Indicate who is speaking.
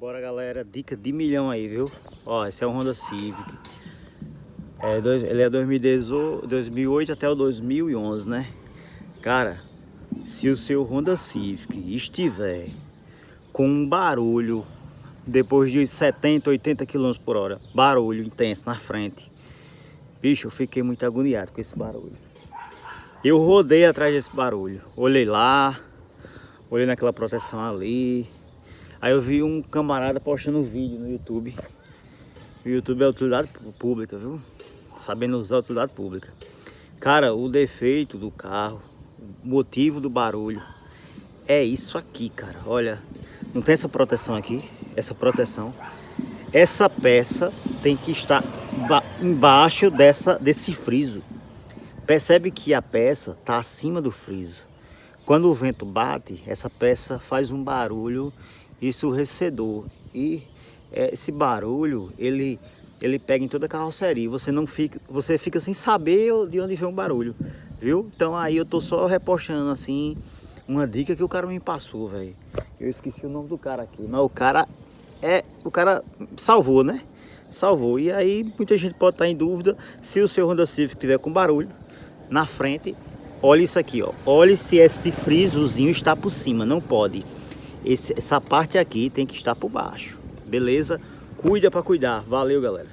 Speaker 1: Bora, galera, dica de milhão aí, viu? Ó, esse é um Honda Civic. Ele é 2008 até o 2011, né? Cara, se o seu Honda Civic estiver com um barulho depois de 70, 80 km por hora, barulho intenso na frente, bicho, eu fiquei muito agoniado com esse barulho. Eu rodei atrás desse barulho, olhei lá, olhei naquela proteção ali. Aí eu vi um camarada postando um vídeo no YouTube. O YouTube é utilidade pública, viu? Sabendo usar a utilidade pública. Cara, o defeito do carro, o motivo do barulho é isso aqui, cara. Olha, não tem essa proteção aqui, essa proteção. Essa peça tem que estar embaixo desse friso. Percebe que a peça está acima do friso. Quando o vento bate, essa peça faz um barulho ensurdecedor. E esse barulho, ele pega em toda a carroceria. Você fica sem saber de onde vem o barulho, viu? Então aí eu tô só repostando assim uma dica que o cara me passou, velho. Eu esqueci o nome do cara aqui, mas o cara salvou, né? Salvou. E aí muita gente pode estar em dúvida se o seu Honda Civic tiver com barulho na frente. Olha isso aqui, ó. Olha se esse frisozinho está por cima, não pode. Essa parte aqui tem que estar por baixo, beleza? Cuida para cuidar. Valeu, galera.